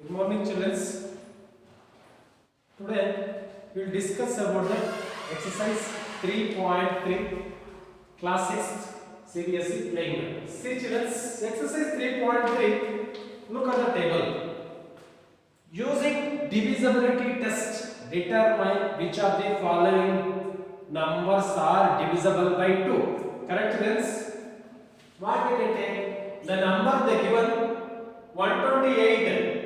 Good morning, children. Today we will discuss about the exercise 3.3 class 6 CBSE playing math. See, children, exercise 3.3. Look at the table. Using divisibility test, determine which of the following numbers are divisible by 2. Correct, children? What we can take? The number they given 128.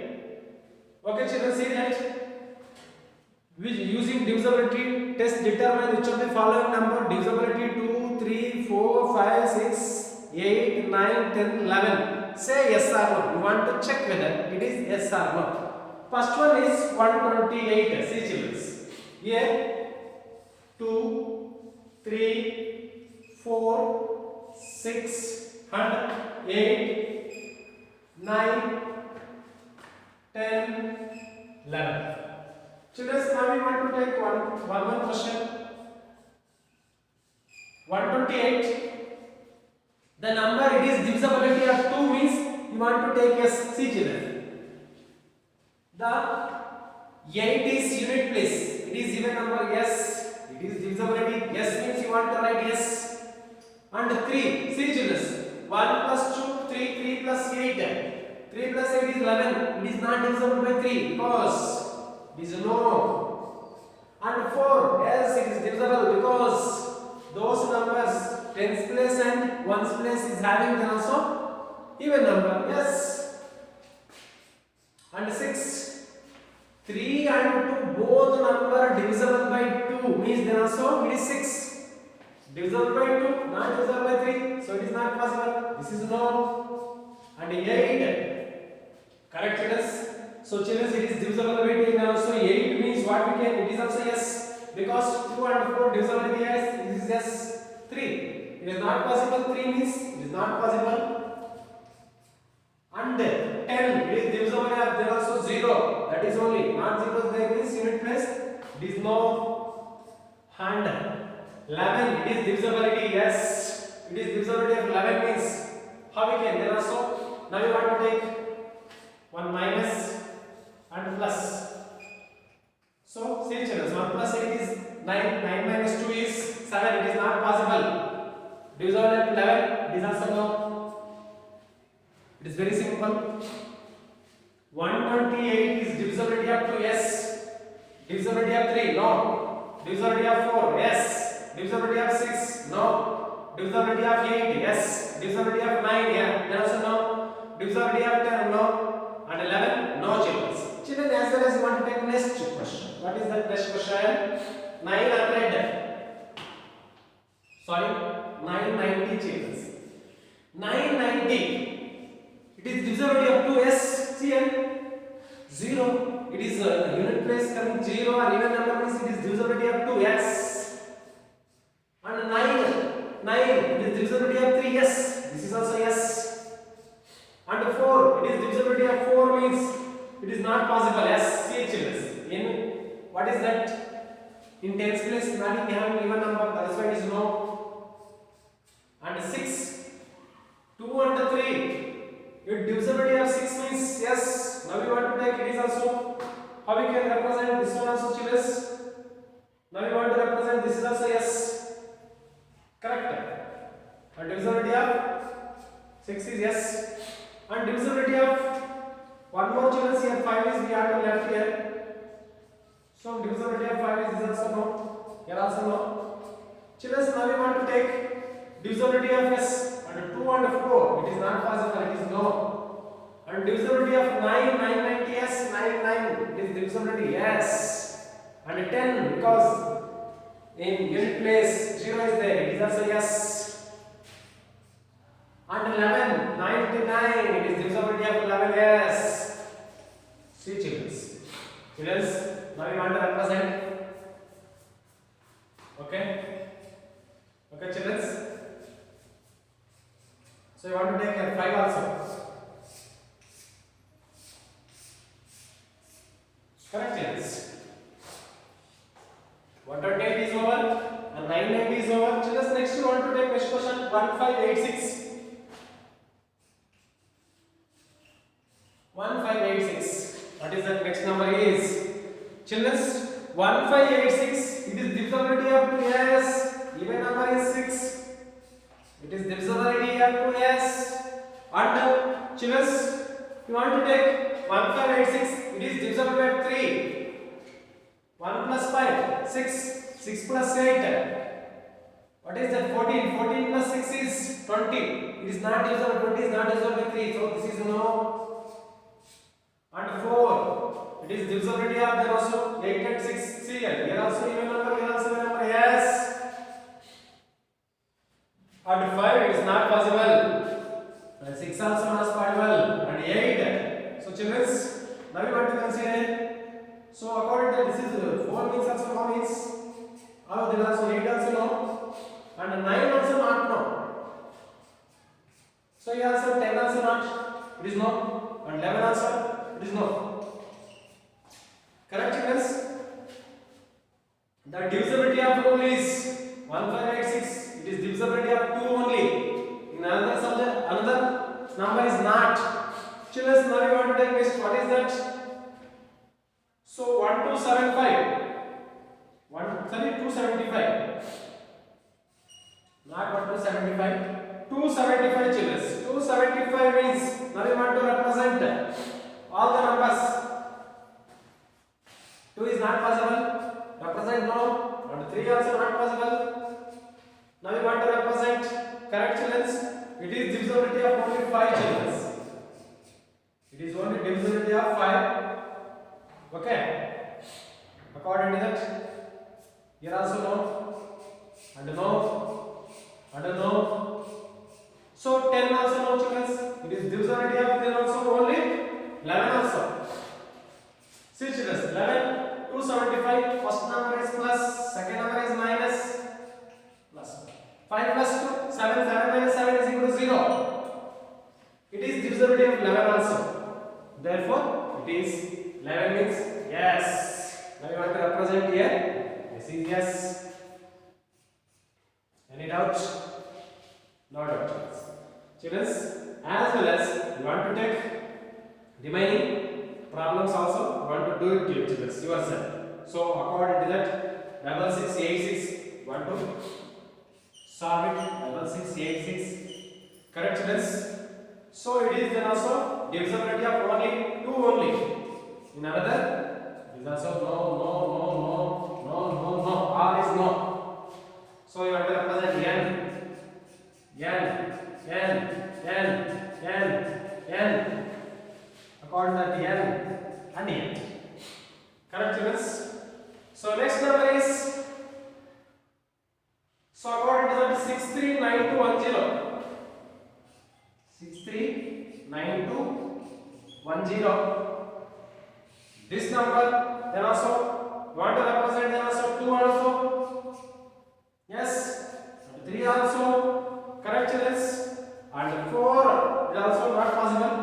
Okay, children, see that? Using divisibility test, determine which of the following number divisibility 2, 3, 4, 5, 6, 8, 9, 10, 11. Say yes or no. You want to check whether it is yes or no. First one is 128. See, children. Here 2, 3, 4, 6, and 8, 9, 10, 11. Children, now we want to take one question. 128. The number it is divisibility of 2 means you want to take yes. See, children. The 8 is unit place. It is even number, yes. It is divisibility. Yes means you want to write yes. And 3. See, children. 1 plus 2, 3, 3 plus 8. 3 plus 8 is 11. It is not divisible by 3 because it is no. And 4, yes, it is divisible because those numbers tens place and ones place is having then also even number, yes. And 6, 3 and 2 both number divisible by 2 means then also it is 6. Divisible by 2, not divisible by 3, so it is not possible. This is no. And 8. Correct, children? So, children, it is divisible by 8 and also 8 means what we can, it is also yes. Because 2 and 4 divisible by yes, it is yes. 3. It is not possible, 3 means it is not possible. And 10, it is divisible by there also 0. That is only, not 0 there means unit place. It is no. And 11, it is divisibility, yes. It is divisibility of 11 means how we can, then also, now you want to take one minus and plus. So, see, children, 1 plus 8 is 9, 9 minus 2 is 7, it is not possible. Divisible by 11, it is also no. It is very simple. 128 is divisibility of 2, yes. Divisibility of 3, no. Divisibility of 4, yes. Divisibility of 6, no. Divisibility of 8, yes. Divisibility of 9, yeah, then also no. Divisibility of 10, no. And 11, no, children. Children, as well as you want to take next question. What is the next question? 900. Sorry, 990, children. 990. It is divisibility of 2, yes. See here. 0. It is unit place coming 0 or even number means it is divisibility of 2, yes. And 9. It is divisibility of 3, yes. This is also yes. And 4, it is divisibility of 4 means it is not possible, yes. See, children. In what is that? In tens place, not in having even number, that is why it is no. And 6, 2 and 3, if divisibility of 6 means yes. Now we want to take it is also how we can represent this one also, children. Now we want to represent this is also yes. Correct. And divisibility of 6 is yes. And divisibility of one more, children, here 5 is we have to left here. So divisibility of 5 is also no. Here also no. Children, now we want to take divisibility of yes. And 2 and 4, it is not possible, it is no. And divisibility of 990, yes, 9, it is divisibility, yes. And 10, because in unit place 0 is there, it is also yes. And 11, 99, it is divisibility of 11, yes. See, children. Children, now we want to represent. Okay? Okay, children. So you want to take 5 also. Correct, children. 128 is over and 990 is over. Children, next you want to take next question 1586. 1586. What is that next number is? Children, 1586. It is divisibility of 2s. Even number is 6. It is divisibility of 2s. And children, you want to take 1586. It is divisible by 3. 1 plus 5, 6. 6 plus 8. What is that? 14. 14 plus 6 is 20. It is not divisible. 20 is not divisible by 3. So this is no. And 4. It is divisibility of there also 8 and 6. See here also even number. Here also even number. Yes. And 5 it is not possible. And 6 also not possible. And 8. So children, now we want to consider. So according to this is 4 means also no means. Oh, there also 8 also no. And 9 also not no. So here also 10 also not. It is no. And 11 also it is no. Correct, children? The divisibility of rule is 1586. It is divisibility of 2 only. In another subject, another number is not. Children, now we want to take next. What is that? So 1275. 275. Not 1275. 275 children. 275 means now we want to represent all the numbers. 2 is not possible. Represent no. And 3 also not possible. Now we want to represent correct children. It is divisibility of only 5 children. It is only divisibility of 5. Okay. According to that, here also no. And no. And no. So 10 also no children. It is divisibility of 10 also only 11 also. See children, 11. 275, first number is plus, second number is minus, plus. 5 plus 2, 7, 7 minus 7 is equal to 0. It is divisibility of 11 also. Therefore, it is 11 means yes. Now you want to represent here. This is yes. Any doubt? No doubt. Children, as well as you want to take remaining problems also, you want to do it yourself. So according to that, 6686 want to solve it. 6686. Correct children? So it is then also divisibility of only 2 only. In another, it is also no. All is no. So you have to represent n. According to that n and n. Correct children? So next number is, so according to that 639210. 639210. This number then also want to represent then also 2 also. Yes. And 3 also. Correct children? And 4 is also not possible.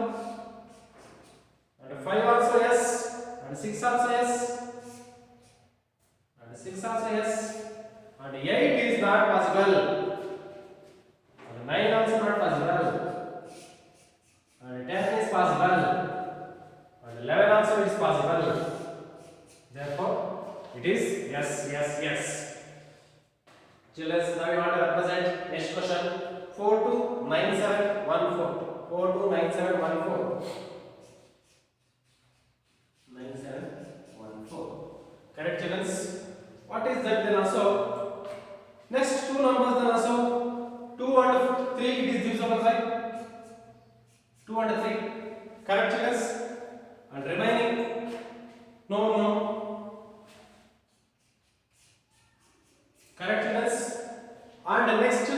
And 5 also yes. And 6 also yes. And 6 also yes. And 8 is not possible. And 9 also not possible. And 10 is possible. And 11 also is possible. Therefore, it is yes. Children, now we want to represent next question. 429714. 429714. 9714. Correct children? What is that then also? Next 2 numbers then also. 2 and 3 it is divisible by 2 and 3. Correct children? And remaining no. Correct children? And the next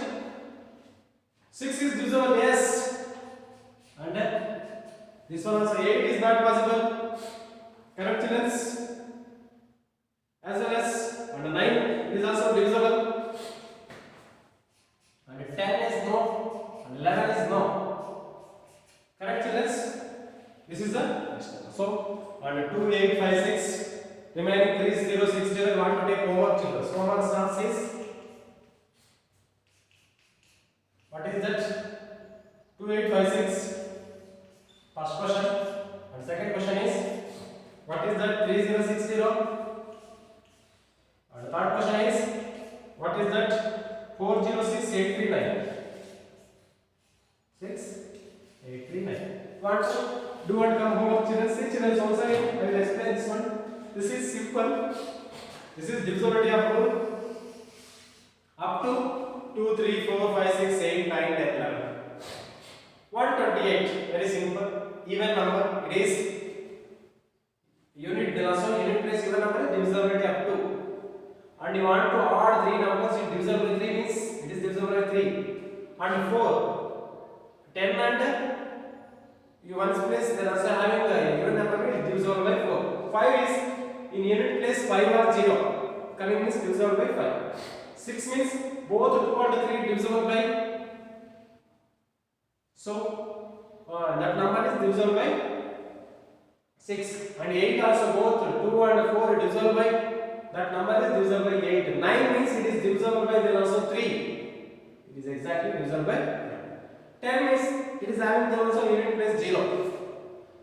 6 is divisible yes. And this one also 8 is not possible. Correct children? As well as and 9 is also divisible. And 10 is no. And 11 is no. Correct children? This is the next one. So and 2856 remaining 3060 want to take homework children. So homework starts is what is that? 2856. First question and second question is What is that? 3060. And the third question is, what is that? 406839. 6839. Want to do and come home, children? See, children, also I will explain this one. This is simple. This is divisibility of rule up to 2, 3, 4, 5, 6, 8, 9, 10, 11. 128. Very simple. Even number. It is unit. Also unit place even number is divisibility up to. And you want to add 3 numbers. It divisible by 3 means it is divisible by 3. And 4. 10 and you ones place then also having the even number is divisible by 4. 5 is in unit place 5 or 0. Coming means divisible by 5. 6 means both 2 and 3 divisible by. So that number is divisible by 6. And 8 also both 2 and 4 divisible by. That number is divisible by 8. 9 means it is divisible by then also 3. It is exactly divisible by 10 means it is having then also unit place 0.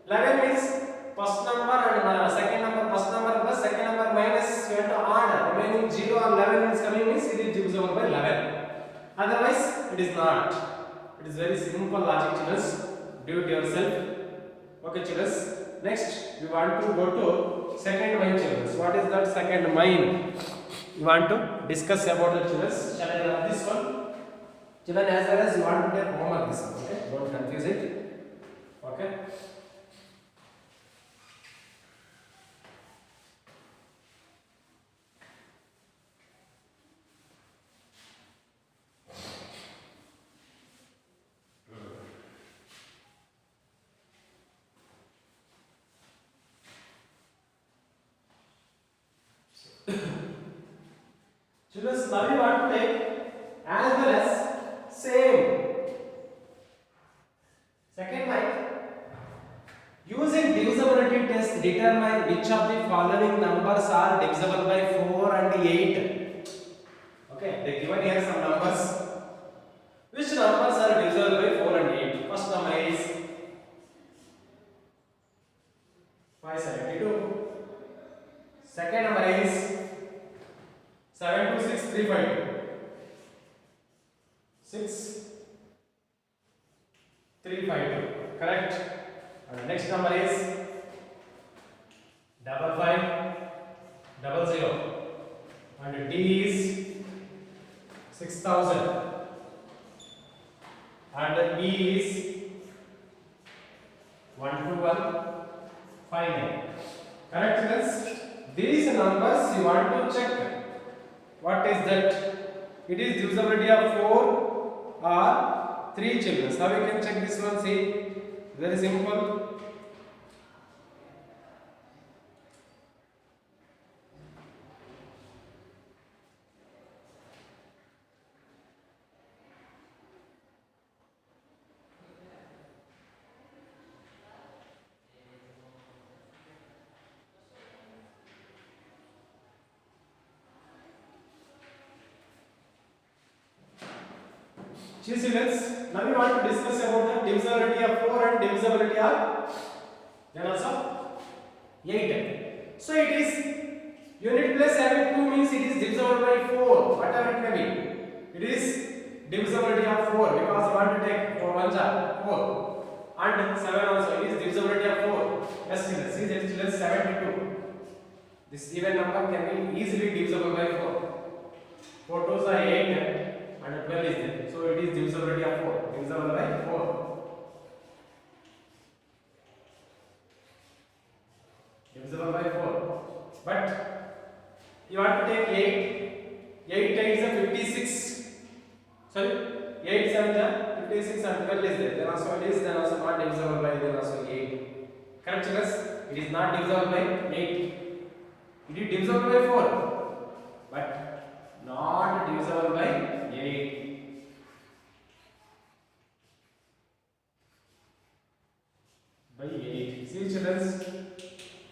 11 means first number and second number, first number plus second number minus you have to add remaining 0 or 11 means coming means it is divisible by 11. Otherwise it is not. It is very simple logic, children. Do it yourself. Okay, children. Next we want to go to second mind, children. What is that second mind? We want to discuss about the children. Shall I have this one? Children, as well as you want to take homework this one, okay? Don't confuse it. Okay? Children, now you want to take as well as same. Second line. Using divisibility test, determine which of the following numbers are divisible by 4 and 8. Okay, they given here some numbers. Which numbers are divisible by 4 and 8? First number is 572. Second number is 726352. 6352. Correct. And the next number is 5500. And D is 6000. And E is 12159. Correct, friends? These numbers you want to check. What is that? It is divisibility of 4 or 3, children. How we can check this one? See, very simple. Students, now we want to discuss about the divisibility of 4 and divisibility of then also 8. So it is unit place having 2 means it is divisible by 4. Whatever it may be, it is divisibility of 4 because you want to take 4 ones are 4 and 7 also. It is divisibility of 4. Yes, students. See that, students, 72. This even number can be easily divisible by 4. 4 2s are 8 and 12 is there. So it is divisibility of 4. Divisible by 4. Divisible by 4. But you want to take 8. 8 times 56. Sorry, 8 7 56 and 12 is there. Then also it is then also not divisible by then also 8. Correct, children? It is not divisible by 8. It is divisible by 4. But not divisible by 8. By 8. See, children,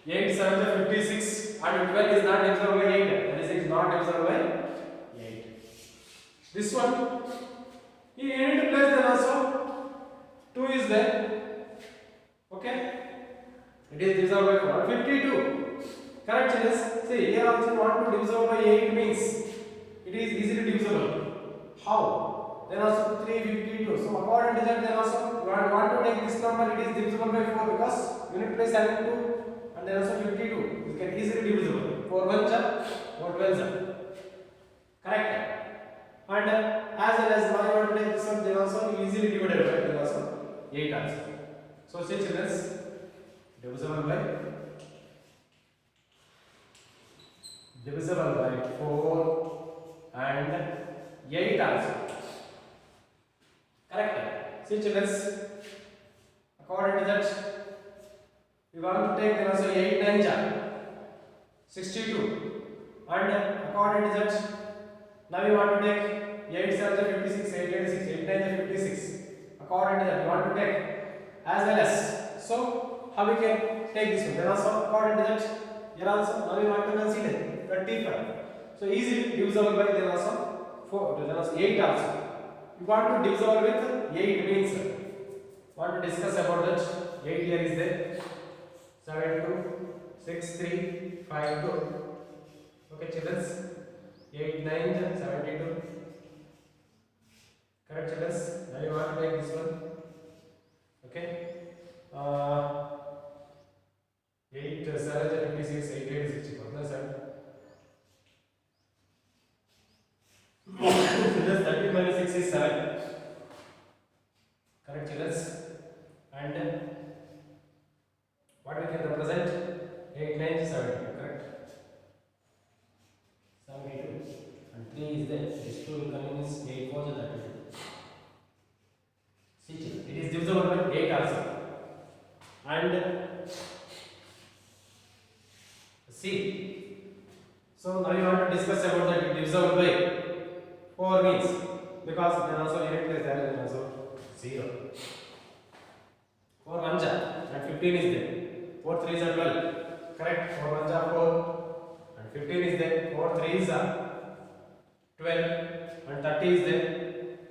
8 7 56 and 12 is not divisible by 8. That is, it is not divisible by 8. This one, in unit place then also 2 is there. Okay, it is divisible by 4. 52. Correct children? See, here also you want to divisible by 8 means it is easily divisible. How? Then also 352. So according to that, then also you want to take this number, it is divisible by 4 because unit place having 2 and then also 52. You can easily divisible. 4 1s are 4 12s are. Correct? And as well as now you want to take this one, then also easily divided by then also 8 also. So see children, divisible by 4 and 8 also. Correct? See children, according to that, we want to take then also 8 9 62 and according to that, now we want to take 8 7 56, 8 86, 8 9 56. According to that, we want to take as well as. So how we can take this one? Then also according to that, here also now we want to consider 25. So easily divisible by then also 4, then also 8 also. You want to divisible with 8 means want to discuss about that. 8 here is there. 7 2 6 3 5 2. Okay children. 8 9 72. Correct children. Now you want to take this one. Okay. 8 7 56, 8 8 64. No, 7. Just 30 minus 6 is 7. Correct children. And what we can represent? 8 9 72. Correct. 72. And 3 is there. This 2 will come in is 8 4 is 32. See, it is divisible by 8 also. And see. So now you want to discuss about that divisible by 4 means because then also unit place there is also 0. 4 1s and 15 is there. 4 3s are 12. Correct? 4 1s are 4 and 15 is there. 4 3s are 12 and 30 is there.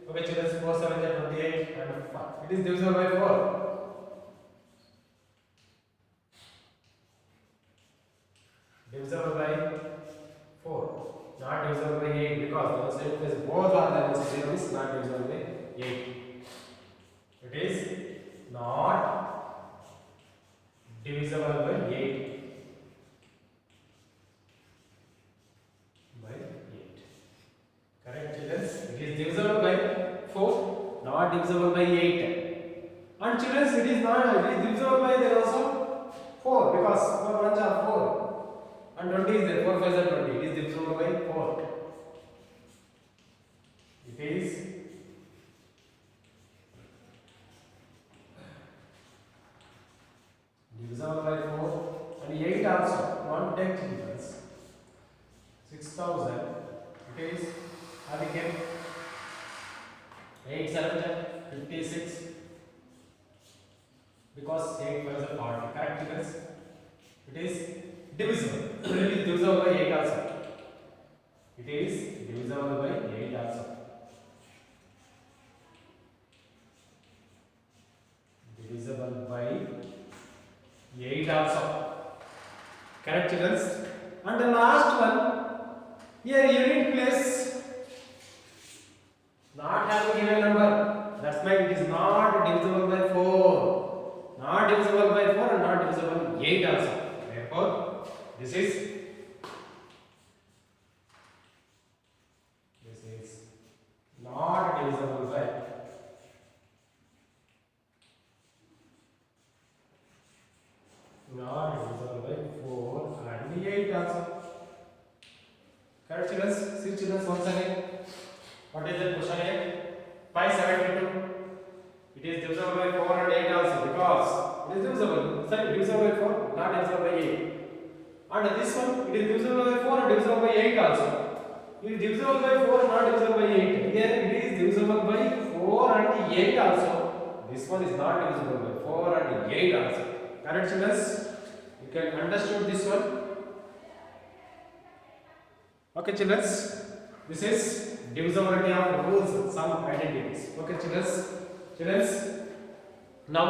Okay, children, 4 7 are 28 and 5. It is divisible by 4. Divisible by 4. Not divisible by 8 because the same place both are there. So 0 is not divisible by 8. It is not divisible by 8. By 8. Correct children? It is divisible by 4, not divisible by 8. And children, it is not, it is divisible by there also 4 because 4 1s are 4 and 20 is there. 4 5s are 20. It is divisible by 4. It is divisible by 4 and 8 also. One take children. 6000. It is how we can 8 7 56 because 8 5s are 40. Correct children? It is divisible. It is divisible by 8 also. It is divisible by 8 also. Divisible by 8 also. Correct children? And the last one, here unit place not having given number. That's why it is not divisible by 4. Not divisible by 4 and not divisible by 8 also. Therefore, this is not divisible by 4 and 8 also. Correct children? See children once again. What is the question here? 572. It is divisible by 4 and 8 also because it is divisible. Sorry, divisible by 4, not divisible by 8. And this one, it is divisible by 4 and divisible by 8 also. It is divisible by 4 and not divisible by 8. Here it is divisible by 4 and 8 also. This one is not divisible by 4 and 8 also. Correct children? You can understand this one. Okay children? This is divisibility of rules, some identities. Okay children? Children, now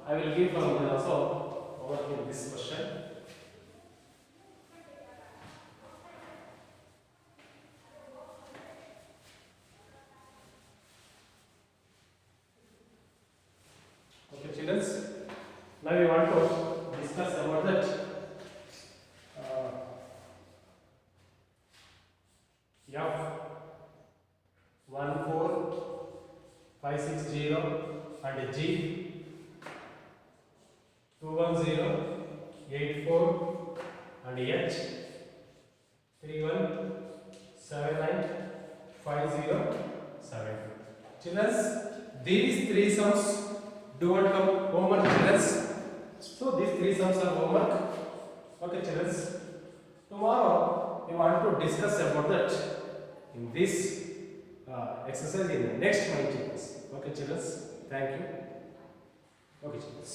I will give also over this question. discuss about that. F14560 and G 21084 and H 31795072. Children, these three sums do not come homework, children. So these three sums are homework. Okay, children. Tomorrow we want to discuss about that in this exercise in the next mind children. Okay, children. Thank you. Okay, children.